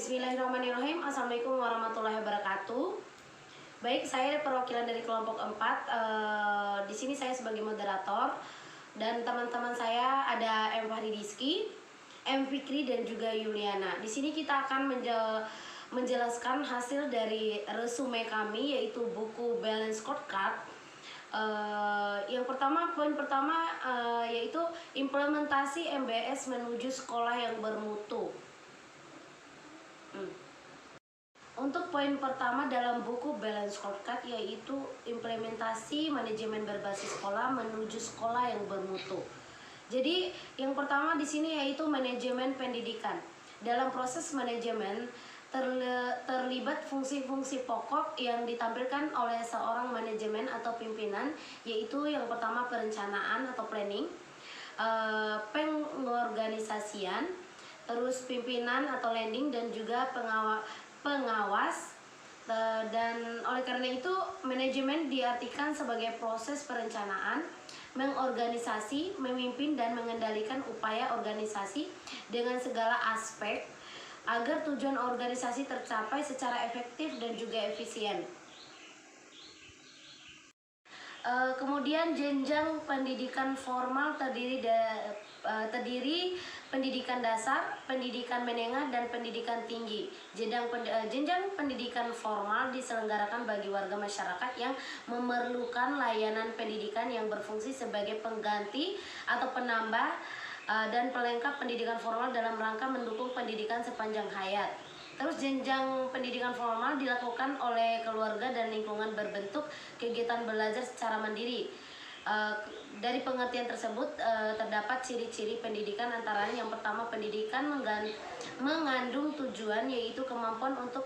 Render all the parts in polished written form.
Bismillahirrahmanirrahim. Assalamualaikum warahmatullahi wabarakatuh. Baik, saya perwakilan dari kelompok 4. Di sini saya sebagai moderator dan teman-teman saya ada M. Fahri Rizky, M. Fikri dan juga Yuliana. Di sini kita akan menjelaskan hasil dari resume kami, yaitu buku Balance Scorecard. Yang pertama, poin pertama yaitu implementasi MBS menuju sekolah yang bermutu. Untuk poin pertama dalam buku Balance Scorecard yaitu implementasi manajemen berbasis sekolah menuju sekolah yang bermutu. Jadi yang pertama di sini yaitu manajemen pendidikan. Dalam proses manajemen terlibat fungsi-fungsi pokok yang ditampilkan oleh seorang manajemen atau pimpinan, yaitu yang pertama perencanaan atau planning, pengorganisasian, terus pimpinan atau landing, dan juga pengawas. Dan oleh karena itu manajemen diartikan sebagai proses perencanaan, mengorganisasi, memimpin dan mengendalikan upaya organisasi dengan segala aspek agar tujuan organisasi tercapai secara efektif dan juga efisien. Kemudian jenjang pendidikan formal terdiri pendidikan dasar, pendidikan menengah, dan pendidikan tinggi. Jenjang pendidikan formal diselenggarakan bagi warga masyarakat yang memerlukan layanan pendidikan yang berfungsi sebagai pengganti atau penambah dan pelengkap pendidikan formal dalam rangka mendukung pendidikan sepanjang hayat. Terus jenjang pendidikan formal dilakukan oleh keluarga dan lingkungan berbentuk kegiatan belajar secara mandiri. Dari pengertian tersebut terdapat ciri-ciri pendidikan, antaranya yang pertama pendidikan mengandung tujuan, yaitu kemampuan untuk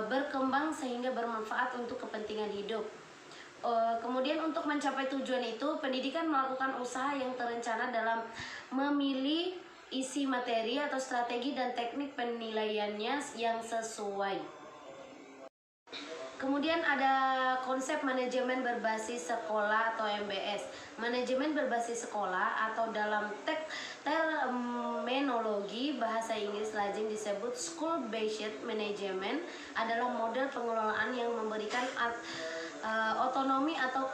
berkembang sehingga bermanfaat untuk kepentingan hidup. Kemudian untuk mencapai tujuan itu, pendidikan melakukan usaha yang terencana dalam memilih isi materi atau strategi dan teknik penilaiannya yang sesuai. Kemudian ada konsep manajemen berbasis sekolah atau MBS. Manajemen berbasis sekolah atau dalam terminologi bahasa Inggris lazim disebut school-based management adalah model pengelolaan yang memberikan otonomi atau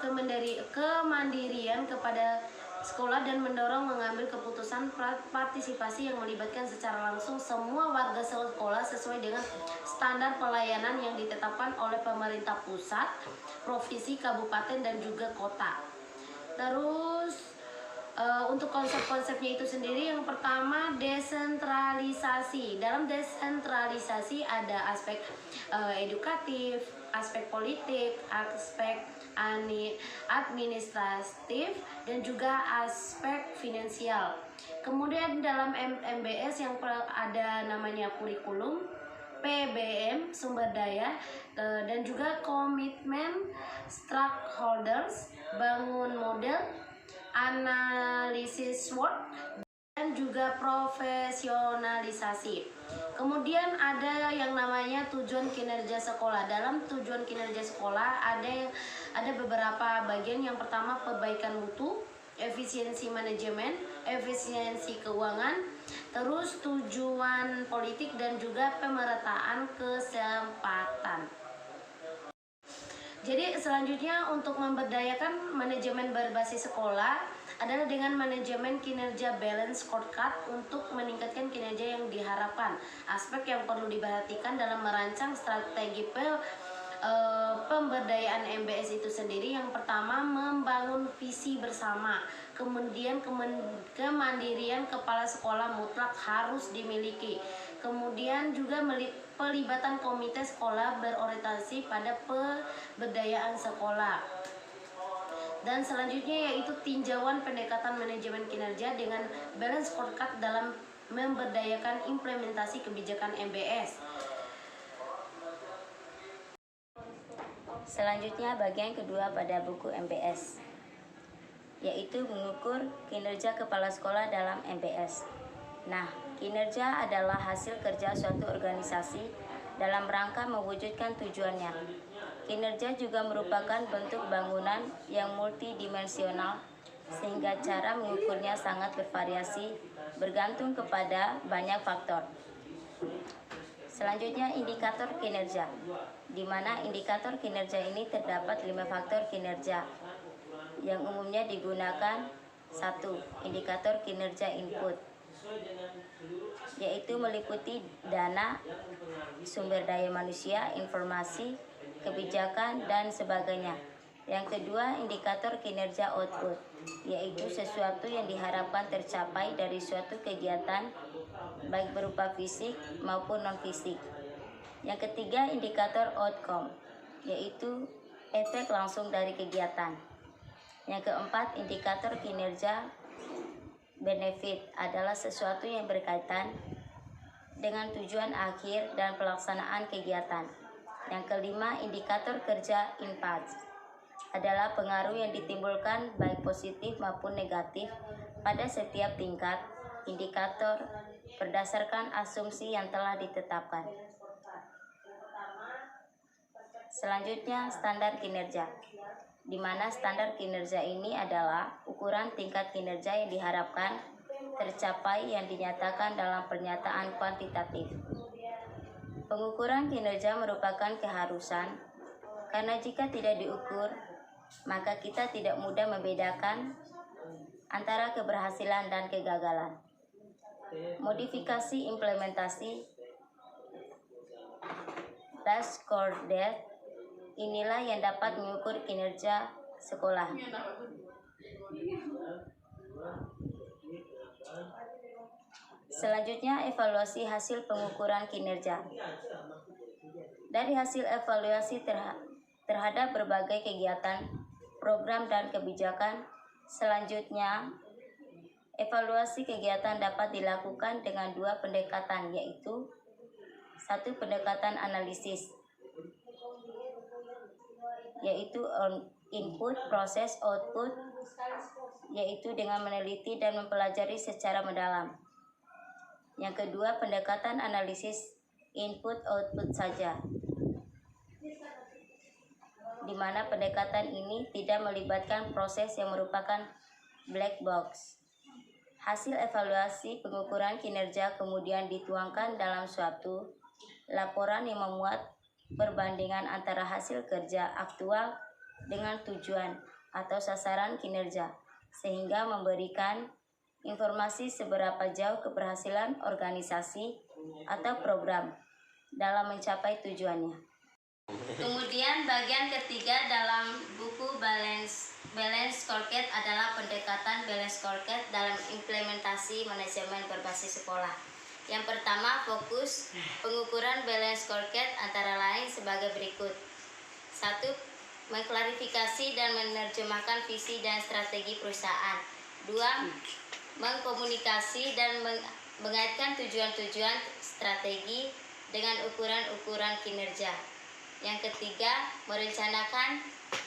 kemandirian kepada sekolah dan mendorong mengambil keputusan partisipasi yang melibatkan secara langsung semua warga sekolah sesuai dengan standar pelayanan yang ditetapkan oleh pemerintah pusat, provinsi, kabupaten, dan juga kota. Terus untuk konsep-konsepnya itu sendiri, yang pertama desentralisasi. Dalam desentralisasi ada aspek edukatif, aspek politik, aspek administratif, dan juga aspek finansial. Kemudian dalam MBS yang ada namanya kurikulum, PBM, sumber daya, dan juga komitmen stakeholders, bangun model, analisis SWOT, dan juga profesionalisasi. Kemudian ada yang namanya tujuan kinerja sekolah. Dalam tujuan kinerja sekolah ada beberapa bagian. Yang pertama perbaikan mutu, efisiensi manajemen, efisiensi keuangan, terus tujuan politik, dan juga pemerataan kesempatan. Jadi selanjutnya untuk memberdayakan manajemen berbasis sekolah adalah dengan manajemen kinerja Balance Scorecard untuk meningkatkan kinerja yang diharapkan. Aspek yang perlu diperhatikan dalam merancang strategi pemberdayaan MBS itu sendiri, yang pertama membangun visi bersama. Kemudian kemandirian kepala sekolah mutlak harus dimiliki. Kemudian juga pelibatan komite sekolah berorientasi pada pemberdayaan sekolah. Dan selanjutnya yaitu tinjauan pendekatan manajemen kinerja dengan Balance Scorecard dalam memberdayakan implementasi kebijakan MBS. Selanjutnya bagian kedua pada buku MBS, yaitu mengukur kinerja kepala sekolah dalam MBS. Nah, kinerja adalah hasil kerja suatu organisasi dalam rangka mewujudkan tujuannya. Kinerja juga merupakan bentuk bangunan yang multidimensional, sehingga cara mengukurnya sangat bervariasi, bergantung kepada banyak faktor. Selanjutnya indikator kinerja, di mana indikator kinerja ini terdapat 5 faktor kinerja yang umumnya digunakan. 1. Indikator kinerja input, yaitu meliputi dana, sumber daya manusia, informasi, kebijakan, dan sebagainya. Yang kedua, indikator kinerja output, yaitu sesuatu yang diharapkan tercapai dari suatu kegiatan, baik berupa fisik maupun non-fisik. Yang ketiga, indikator outcome, yaitu efek langsung dari kegiatan. Yang keempat, indikator kinerja benefit adalah sesuatu yang berkaitan dengan tujuan akhir dan pelaksanaan kegiatan. Yang kelima, indikator kerja impact adalah pengaruh yang ditimbulkan baik positif maupun negatif pada setiap tingkat indikator berdasarkan asumsi yang telah ditetapkan. Selanjutnya, standar kinerja, di mana standar kinerja ini adalah ukuran tingkat kinerja yang diharapkan tercapai yang dinyatakan dalam pernyataan kuantitatif. Pengukuran kinerja merupakan keharusan, karena jika tidak diukur, maka kita tidak mudah membedakan antara keberhasilan dan kegagalan. Modifikasi implementasi Last Score Date inilah yang dapat mengukur kinerja sekolah. Selanjutnya, evaluasi hasil pengukuran kinerja. Dari hasil evaluasi terhadap berbagai kegiatan, program, dan kebijakan, selanjutnya evaluasi kegiatan dapat dilakukan dengan 2 pendekatan, yaitu 1. Pendekatan analisis, yaitu input, proses, output, yaitu dengan meneliti dan mempelajari secara mendalam. Yang kedua, pendekatan analisis input-output saja, di mana pendekatan ini tidak melibatkan proses yang merupakan black box. Hasil evaluasi pengukuran kinerja kemudian dituangkan dalam suatu laporan yang memuat perbandingan antara hasil kerja aktual dengan tujuan atau sasaran kinerja, sehingga memberikan informasi seberapa jauh keberhasilan organisasi atau program dalam mencapai tujuannya. Kemudian bagian ketiga dalam buku Balance Scorecard adalah pendekatan Balance Scorecard dalam implementasi manajemen berbasis sekolah. Yang pertama, fokus pengukuran Balance Scorecard antara lain sebagai berikut. 1. Mengklarifikasi dan menerjemahkan visi dan strategi perusahaan. 2. Mengkomunikasi dan mengaitkan tujuan-tujuan strategi dengan ukuran-ukuran kinerja. Yang ketiga, merencanakan,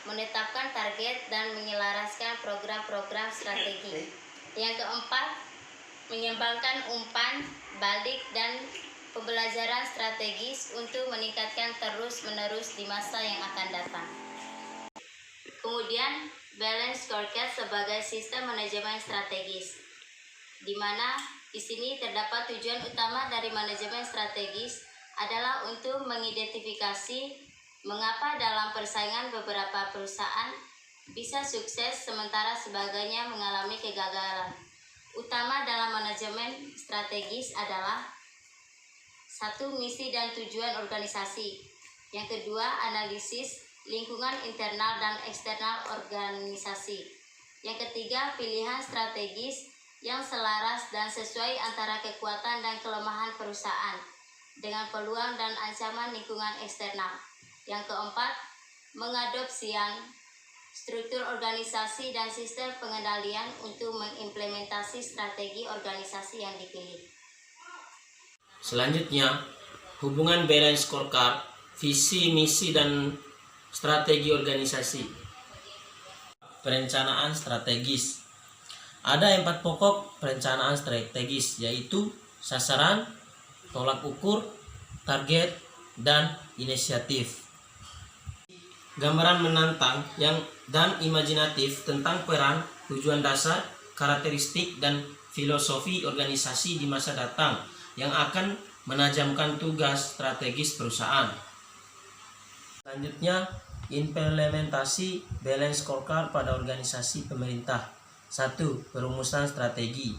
menetapkan target dan menyelaraskan program-program strategi. Yang keempat, mengembangkan umpan balik dan pembelajaran strategis untuk meningkatkan terus-menerus di masa yang akan datang. Kemudian, Balance Scorecard sebagai sistem manajemen strategis, di mana di sini terdapat tujuan utama dari manajemen strategis adalah untuk mengidentifikasi mengapa dalam persaingan beberapa perusahaan bisa sukses sementara sebagainya mengalami kegagalan. Utama dalam manajemen strategis adalah 1. Misi dan tujuan organisasi. Yang kedua, analisis lingkungan internal dan eksternal organisasi. Yang ketiga, pilihan strategis yang selaras dan sesuai antara kekuatan dan kelemahan perusahaan dengan peluang dan ancaman lingkungan eksternal. Yang keempat, mengadopsian struktur organisasi dan sistem pengendalian untuk mengimplementasi strategi organisasi yang dipilih. Selanjutnya, hubungan Balance Scorecard, visi, misi, dan strategi organisasi. Perencanaan strategis. Ada 4 pokok perencanaan strategis, yaitu sasaran, tolak ukur, target, dan inisiatif. Gambaran menantang dan imajinatif tentang peran, tujuan dasar, karakteristik, dan filosofi organisasi di masa datang yang akan menajamkan tugas strategis perusahaan. Selanjutnya, implementasi balance scorecard pada organisasi pemerintah. 1. Perumusan strategi.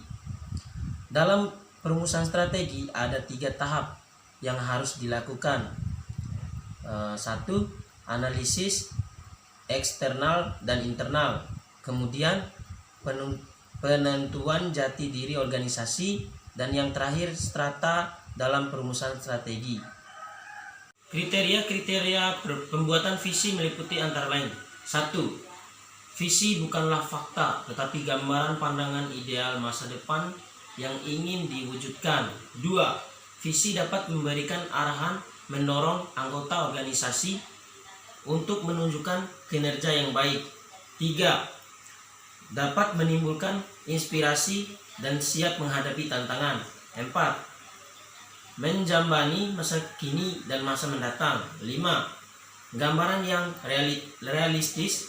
Dalam perumusan strategi ada 3 tahap yang harus dilakukan. 1. Analisis eksternal dan internal. Kemudian penentuan jati diri organisasi, dan yang terakhir strata dalam perumusan strategi. Kriteria-kriteria pembuatan visi meliputi antara lain: 1. Visi bukanlah fakta, tetapi gambaran pandangan ideal masa depan yang ingin diwujudkan. 2. Visi dapat memberikan arahan, mendorong anggota organisasi untuk menunjukkan kinerja yang baik. 3. Dapat menimbulkan inspirasi dan siap menghadapi tantangan. 4. Menjambani masa kini dan masa mendatang. 5. Gambaran yang realistis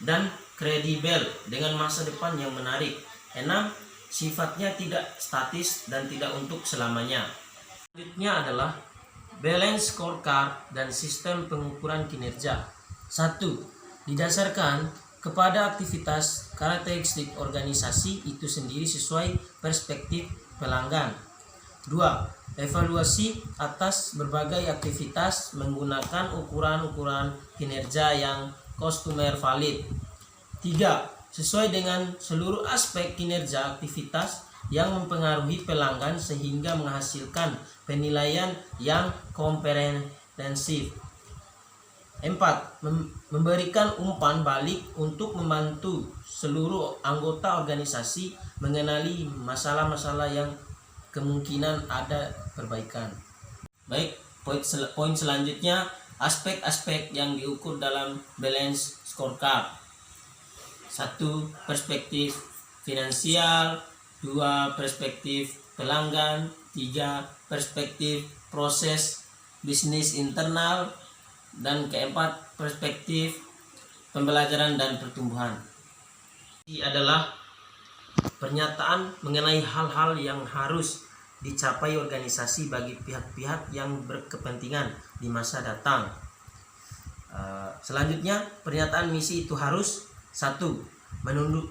dan kredibel dengan masa depan yang menarik. 6. Sifatnya tidak statis dan tidak untuk selamanya. Selanjutnya adalah balance scorecard dan sistem pengukuran kinerja. 1. Didasarkan kepada aktivitas karakteristik organisasi itu sendiri sesuai perspektif pelanggan. 2. Evaluasi atas berbagai aktivitas menggunakan ukuran-ukuran kinerja yang customer valid. 3. Sesuai dengan seluruh aspek kinerja aktivitas yang mempengaruhi pelanggan sehingga menghasilkan penilaian yang komprehensif. 4. Memberikan umpan balik untuk membantu seluruh anggota organisasi mengenali masalah-masalah yang kemungkinan ada perbaikan. Baik, poin selanjutnya, aspek-aspek yang diukur dalam balance scorecard. 1. Perspektif finansial. 2. Perspektif pelanggan. 3. Perspektif proses bisnis internal. Dan keempat, perspektif pembelajaran dan pertumbuhan. Ini adalah pernyataan mengenai hal-hal yang harus dicapai organisasi bagi pihak-pihak yang berkepentingan di masa datang. Selanjutnya, pernyataan misi itu harus 1.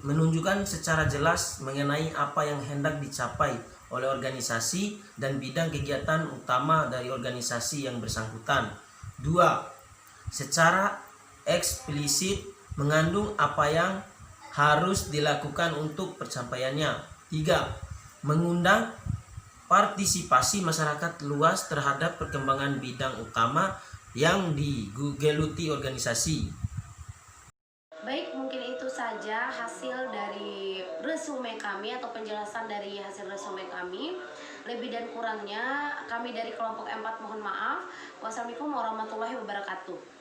Menunjukkan secara jelas mengenai apa yang hendak dicapai oleh organisasi dan bidang kegiatan utama dari organisasi yang bersangkutan. 2. Secara eksplisit mengandung apa yang harus dilakukan untuk pencapaiannya. 3. Mengundang partisipasi masyarakat luas terhadap perkembangan bidang utama yang digeluti organisasi. Baik, mungkin itu saja hasil dari resume kami atau penjelasan dari hasil resume kami. Lebih dan kurangnya kami dari kelompok 4 mohon maaf. Wassalamualaikum warahmatullahi wabarakatuh.